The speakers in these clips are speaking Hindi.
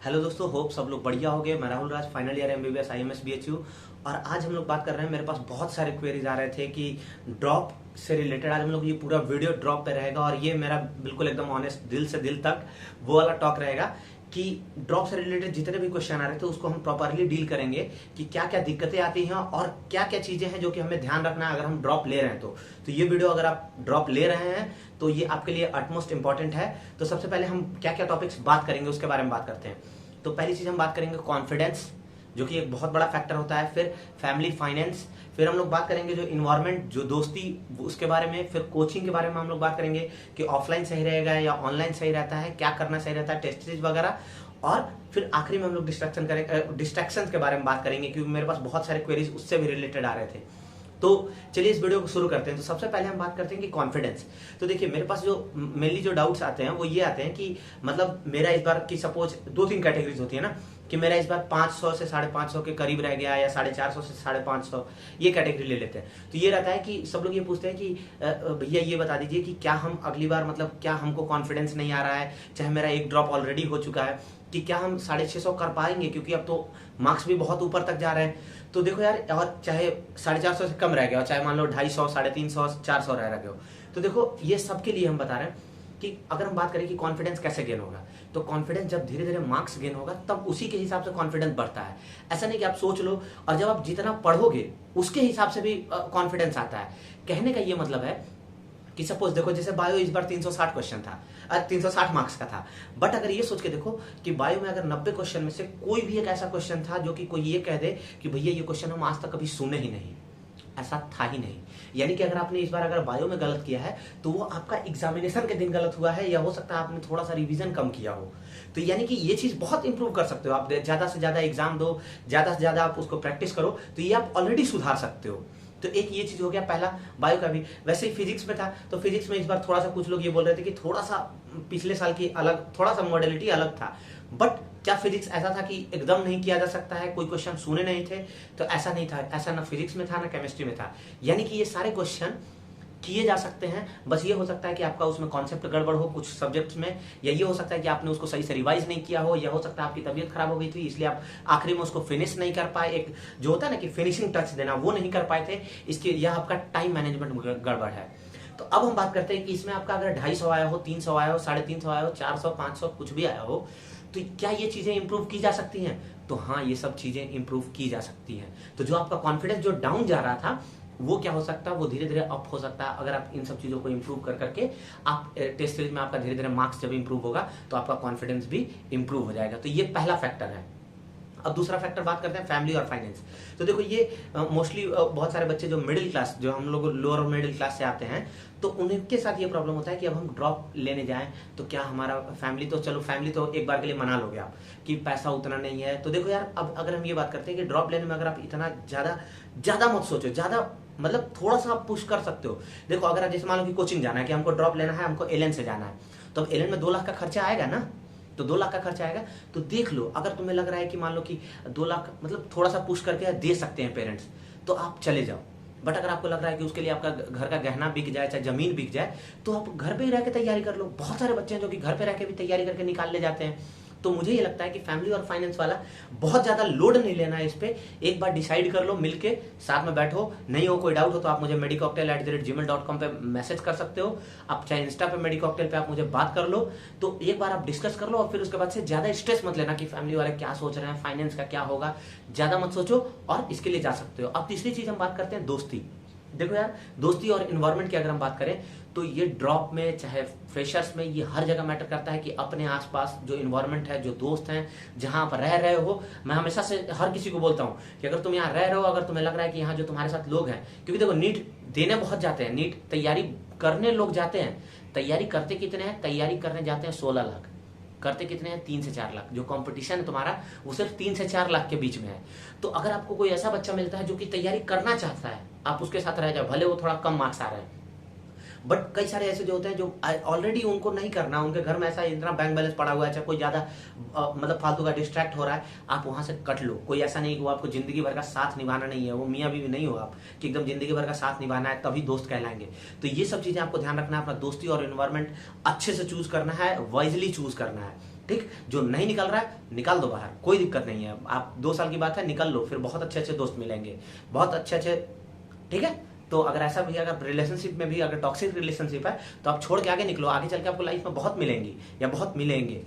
हेलो दोस्तों, होप सब लोग बढ़िया हो गए। मैं Rahul Raj, final year MBBS IMS BHU. और आज हम लोग बात कर रहे हैं, मेरे पास बहुत सारे क्वेरीज आ रहे थे कि ड्रॉप से रिलेटेड आज हम लोग ये पूरा वीडियो ड्रॉप पे रहेगा। और ये मेरा बिल्कुल एकदम ऑनेस्ट दिल से दिल तक वो वाला टॉक रहेगा कि ड्रॉप से रिलेटेड जितने भी क्वेश्चन आ रहे थे उसको हम प्रॉपरली डील करेंगे कि क्या क्या दिक्कतें आती हैं और क्या क्या चीजें हैं जो कि हमें ध्यान रखना है अगर हम ड्रॉप ले रहे हैं। तो ये वीडियो अगर आप ड्रॉप ले रहे हैं तो ये आपके लिए अटमोस्ट इंपॉर्टेंट है। तो सबसे पहले हम क्या क्या टॉपिक्स बात करेंगे उसके बारे में बात करते हैं। तो पहली चीज हम बात करेंगे कॉन्फिडेंस, जो कि एक बहुत बड़ा फैक्टर होता है। फिर फैमिली फाइनेंस, फिर हम लोग बात करेंगे जो इन्वायरमेंट, जो दोस्ती, उसके बारे में। फिर कोचिंग के बारे में हम लोग बात करेंगे कि ऑफलाइन सही रहेगा या ऑनलाइन सही रहता है, क्या करना सही रहता है, टेस्ट सीरीज वगैरह। और फिर आखिरी में हम लोग डिस्ट्रैक्शन के बारे में बात करेंगे, क्योंकि मेरे पास बहुत सारे क्वेरीज उससे भी रिलेटेड आ रहे थे। तो चलिए इस वीडियो को शुरू करते हैं। तो सबसे पहले हम बात करते हैं कि कॉन्फिडेंस। तो देखिए, मेरे पास जो मेनली जो डाउट्स आते हैं वो ये आते हैं कि मतलब मेरा इस बार की सपोज 2-3 कैटेगरीज होती है ना, कि मेरा इस बार 500 से 550 के करीब रह गया या 450 से 550, ये कैटेगरी ले लेते हैं। तो ये रहता है कि सब लोग ये पूछते हैं कि भैया ये बता दीजिए कि क्या हम अगली बार, मतलब क्या हमको कॉन्फिडेंस नहीं आ रहा है, चाहे मेरा एक ड्रॉप ऑलरेडी हो चुका है, कि क्या हम 650 कर पाएंगे, क्योंकि अब तो मार्क्स भी बहुत ऊपर तक जा रहे हैं। तो देखो यार, और चाहे 450 से कम रह गया, और चाहे मान लो 250, 350, 400 रह गए हो, तो देखो ये सबके लिए हम बता रहे हैं कि अगर हम बात करें कि कॉन्फिडेंस कैसे गेन होगा, तो कॉन्फिडेंस जब धीरे धीरे मार्क्स गेन होगा तब उसी के हिसाब से कॉन्फिडेंस बढ़ता है। ऐसा नहीं कि आप सोच लो और जब आप जितना पढ़ोगे उसके हिसाब से भी कॉन्फिडेंस आता है। कहने का ये मतलब है कि सपोज देखो, जैसे बायो इस बार 360 क्वेश्चन था, 360 मार्क्स का था। बट अगर ये सोच के देखो कि बायो में अगर 90 क्वेश्चन में से कोई भी एक ऐसा क्वेश्चन था जो कि कोई ये कह दे कि भैया ये क्वेश्चन हम आज तक कभी सुने ही नहीं, ऐसा था ही नहीं। यानी कि अगर आपने इस बार अगर बायो में गलत किया है तो वो आपका एग्जामिनेशन के दिन गलत हुआ है, या हो सकता है आपने थोड़ा सा रिवीजन कम किया हो। तो यानी कि ये चीज बहुत इंप्रूव कर सकते हो आप। ज्यादा से ज्यादा एग्जाम दो, ज्यादा से ज्यादा आप उसको प्रैक्टिस करो, तो ये आप ऑलरेडी सुधार सकते हो। तो एक ये चीज हो गया पहला, बायो का भी। वैसे ही फिजिक्स में था, तो फिजिक्स में इस बार थोड़ा सा कुछ लोग ये बोल रहे थे कि थोड़ा सा पिछले साल की अलग, थोड़ा सा मॉडलिटी अलग था। बट क्या फिजिक्स ऐसा था कि एकदम नहीं किया जा सकता है, कोई क्वेश्चन सुने नहीं थे? तो ऐसा नहीं था। ऐसा ना फिजिक्स में था ना केमिस्ट्री में था। यानी कि ये सारे क्वेश्चन किए जा सकते हैं। बस ये हो सकता है कि आपका उसमें कॉन्सेप्ट गड़बड़ हो कुछ सब्जेक्ट्स में, या ये हो सकता है कि आपने उसको सही से रिवाइज नहीं किया हो, या हो सकता है आपकी तबीयत खराब हो गई थी इसलिए आप आखिरी में उसको फिनिश नहीं कर पाए। एक जो होता है ना कि फिनिशिंग टच देना, वो नहीं कर पाए थे, इसके यह आपका टाइम मैनेजमेंट गड़बड़ है। तो अब हम बात करते हैं कि इसमें आपका अगर 250 आया हो, 300 आया हो, 350 आया हो, 400, 500 कुछ भी आया हो, तो क्या ये चीजें इंप्रूव की जा सकती हैं? तो हाँ, ये सब चीजें इंप्रूव की जा सकती हैं। तो जो आपका कॉन्फिडेंस जो डाउन जा रहा था वो क्या हो सकता है, वो धीरे धीरे अप हो सकता है अगर आप इन सब चीजों को इंप्रूव कर करके आप टेस्ट सीरीज में आपका धीरे धीरे मार्क्स जब इंप्रूव होगा तो आपका कॉन्फिडेंस भी इंप्रूव हो जाएगा। तो ये पहला फैक्टर है। अब दूसरा फैक्टर बात करते हैं फैमिली और फाइनेंस। तो देखो, ये मोस्टली बहुत सारे बच्चे जो मिडिल क्लास, जो हम लोग लोअर मिडिल क्लास से आते हैं, तो उनके साथ ये प्रॉब्लम होता है कि अब हम ड्रॉप लेने जाएं तो क्या हमारा फैमिली, तो चलो फैमिली तो एक बार के लिए मना लोगे आप कि पैसा उतना नहीं है। तो देखो यार, अब अगर हम ये बात करते हैं कि ड्रॉप लेने में अगर आप इतना ज्यादा मत सोचो, ज्यादा मतलब थोड़ा सा आप पुश कर सकते हो। देखो, अगर जैसे मान लो कि कोचिंग जाना है, कि हमको ड्रॉप लेना है, हमको एलएन से जाना है, तो अब एलएन में 2 लाख का खर्चा आएगा ना, तो 2 लाख का खर्चा आएगा। तो देख लो, अगर तुम्हें लग रहा है कि मान लो कि 2 लाख मतलब थोड़ा सा पुश करके दे सकते हैं पेरेंट्स, तो आप चले जाओ। बट अगर आपको लग रहा है कि उसके लिए आपका घर का गहना बिक जाए, चाहे जमीन बिक जाए, तो आप घर पे ही रह के तैयारी कर लो। बहुत सारे बच्चे हैं जो कि घर पे रह के भी तैयारी करके निकाल ले जाते हैं। तो मुझे ये लगता है कि फैमिली और फाइनेंस वाला बहुत ज्यादा लोड नहीं लेना है इस पे। एक बार डिसाइड कर लो, मिलके साथ में बैठो। नहीं हो कोई डाउट हो तो आप मुझे medicocktail@gmail.com पे मैसेज कर सकते हो। आप चाहे इंस्टा पे medicocktail पे आप मुझे बात कर लो। तो एक बार आप डिस्कस कर लो और फिर उसके बाद से ज्यादा स्ट्रेस मत लेना कि फैमिली वाले क्या सोच रहे हैं, फाइनेंस का क्या होगा, ज्यादा मत सोचो और इसके लिए जा सकते हो। अब तीसरी चीज हम बात करते हैं दोस्ती। देखो यार, दोस्ती और इन्वायरमेंट की अगर हम बात करें तो ये ड्रॉप में चाहे फ्रेशर्स में, ये हर जगह मैटर करता है कि अपने आसपास जो इन्वायरमेंट है, जो दोस्त हैं, जहां आप रह रहे हो। मैं हमेशा से हर किसी को बोलता हूं कि अगर तुम यहाँ रह रहे हो, अगर तुम्हें लग रहा है कि यहाँ जो तुम्हारे साथ लोग हैं, क्योंकि देखो नीट देने बहुत जाते हैं, नीट तैयारी करने लोग जाते हैं। तैयारी करते कितने हैं? तैयारी करने जाते हैं 16 लाख, करते कितने हैं? 3 से 4 लाख। जो कंपटीशन है तुम्हारा वो सिर्फ 3 से 4 लाख के बीच में है। तो अगर आपको कोई ऐसा बच्चा मिलता है जो कि तैयारी करना चाहता है, आप उसके साथ रह जाओ, भले वो थोड़ा कम मार्क्स आ रहे हैं। बट कई सारे ऐसे जो होते हैं जो ऑलरेडी उनको नहीं करना, उनके घर में ऐसा इतना बैंक बैलेंस पड़ा हुआ है, चाहे कोई ज्यादा मतलब फालतू का डिस्ट्रैक्ट हो रहा है, आप वहां से कट लो। कोई ऐसा नहीं कि वो आपको जिंदगी भर का साथ निभाना नहीं है, वो मियाँ बीवी नहीं हो आप कि एकदम जिंदगी भर का साथ निभाना है तभी दोस्त कहलाएंगे। तो ये सब चीजें आपको ध्यान रखना है। अपना दोस्ती और एनवायरमेंट अच्छे से चूज करना है, वाइजली चूज करना है। ठीक, जो नहीं निकल रहा है निकाल दो बाहर, कोई दिक्कत नहीं है। आप 2 साल की बात है, निकल लो, फिर बहुत अच्छे अच्छे दोस्त मिलेंगे, बहुत अच्छे अच्छे, ठीक है। तो अगर ऐसा भी, अगर रिलेशनशिप में भी अगर टॉक्सिक रिलेशनशिप है तो आप छोड़ के आगे निकलो, आगे चल के आपको लाइफ में बहुत मिलेंगी या बहुत मिलेंगे।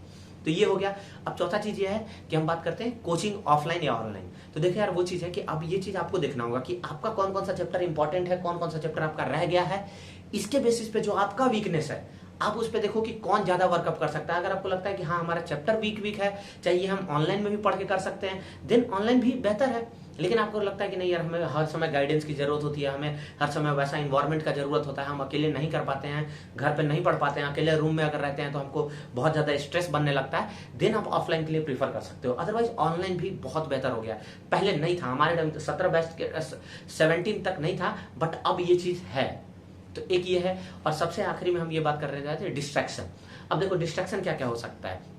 तो ये हो गया। अब चौथा चीज ये है कि हम बात करते हैं कोचिंग ऑफलाइन या ऑनलाइन। तो देखिए यार, वो चीज है कि अब ये चीज आपको देखना होगा कि आपका कौन कौन सा चैप्टर इंपॉर्टेंट है, कौन कौन सा चैप्टर आपका रह गया है। इसके बेसिस पे जो आपका वीकनेस है आप उस पर देखो कि कौन ज्यादा वर्कअप कर सकता है। अगर आपको लगता है कि हाँ हमारा चैप्टर वीक है, चाहिए हम ऑनलाइन में भी पढ़ के कर सकते हैं, देन ऑनलाइन भी बेहतर है। लेकिन आपको लगता है कि नहीं यार, हमें हर समय गाइडेंस की जरूरत होती है, हमें हर समय वैसा इन्वायरमेंट का जरूरत होता है, हम अकेले नहीं कर पाते हैं, घर पे नहीं पढ़ पाते हैं, अकेले रूम में अगर रहते हैं तो हमको बहुत ज्यादा स्ट्रेस बनने लगता है, देन आप ऑफलाइन के लिए प्रीफर कर सकते हो। अदरवाइज ऑनलाइन भी बहुत बेहतर हो गया। पहले नहीं था, हमारे टाइम 17 बैच के 17 तक नहीं था, बट अब ये चीज है। तो एक ये है। और सबसे आखिरी में हम ये बात कर रहे थे डिस्ट्रैक्शन। अब देखो डिस्ट्रैक्शन क्या क्या हो सकता है।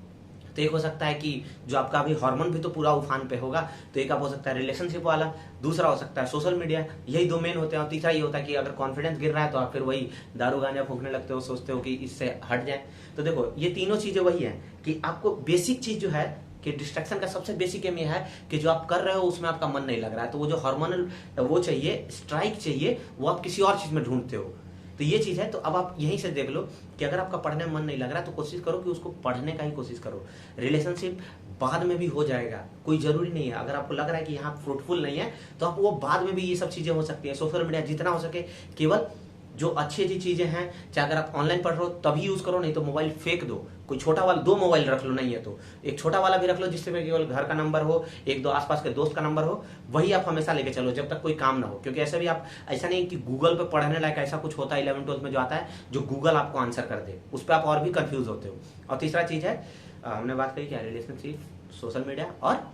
तो एक हो सकता है कि जो आपका अभी हार्मोन भी तो पूरा उफान पे होगा, तो एक आप हो सकता है रिलेशनशिप वाला, दूसरा हो सकता है सोशल मीडिया, यही 2 मेन होते हैं। और तीसरा ये होता है कि अगर कॉन्फिडेंस गिर रहा है तो आप फिर वही दारू गांजा फूंकने लगते हो, सोचते हो कि इससे हट जाए। तो देखो ये तीनों चीजें वही है कि आपको बेसिक चीज जो है कि डिस्ट्रैक्शन का सबसे बेसिक एम ये है कि जो आप कर रहे हो उसमें आपका मन नहीं लग रहा है, तो वो जो हार्मोनल वो चाहिए, स्ट्राइक चाहिए, वो आप किसी और चीज में ढूंढते हो। तो ये चीज है। तो अब आप यहीं से देख लो कि अगर आपका पढ़ने में मन नहीं लग रहा तो कोशिश करो कि उसको पढ़ने का ही कोशिश करो। रिलेशनशिप बाद में भी हो जाएगा, कोई जरूरी नहीं है। अगर आपको लग रहा है कि यहाँ फ्रूटफुल नहीं है तो आप वो बाद में भी ये सब चीजें हो सकती है। सोशल मीडिया जितना हो सके केवल जो अच्छी अच्छी चीजें हैं, चाहे अगर आप ऑनलाइन पढ़ रहे हो तभी यूज करो, नहीं तो मोबाइल फेंक दो। कोई छोटा वाला 2 मोबाइल रख लो, नहीं है तो एक छोटा वाला भी रख लो जिससे केवल घर का नंबर हो, 1-2 आसपास के दोस्त का नंबर हो, वही आप हमेशा लेके चलो जब तक कोई काम ना हो। क्योंकि ऐसे भी आप, ऐसा नहीं कि गूगल पे पढ़ने लायक ऐसा कुछ होता है 11-12 में जो आता है जो गूगल आपको आंसर कर दे, उस पर आप और भी कंफ्यूज होते हो। और तीसरा चीज है, हमने बात करी क्या, रिलेशनशिप, सोशल मीडिया और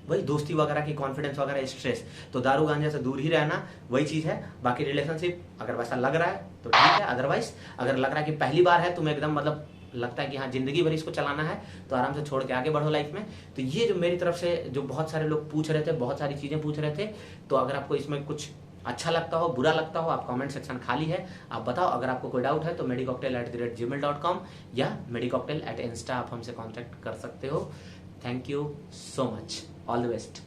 वही दोस्ती वगैरह की, कॉन्फिडेंस वगैरह, स्ट्रेस। तो दारू गांजा से दूर ही रहना, वही चीज है। बाकी रिलेशनशिप अगर वैसा लग रहा है तो ठीक है, अदरवाइज अगर लग रहा है कि पहली बार है, तुम्हें एकदम मतलब लगता है कि हाँ जिंदगी भर इसको चलाना है, तो आराम से छोड़ के आगे बढ़ो लाइफ में। तो ये जो मेरी तरफ से जो बहुत सारे लोग पूछ रहे थे, बहुत सारी चीजें पूछ रहे थे, तो अगर आपको इसमें कुछ अच्छा लगता हो, बुरा लगता हो, आप कमेंट सेक्शन खाली है, आप बताओ। अगर आपको कोई डाउट है तो medicocktail@gmail.com या medicocktail@insta आप हमसे कॉन्टैक्ट कर सकते हो। Thank you so much, all the best.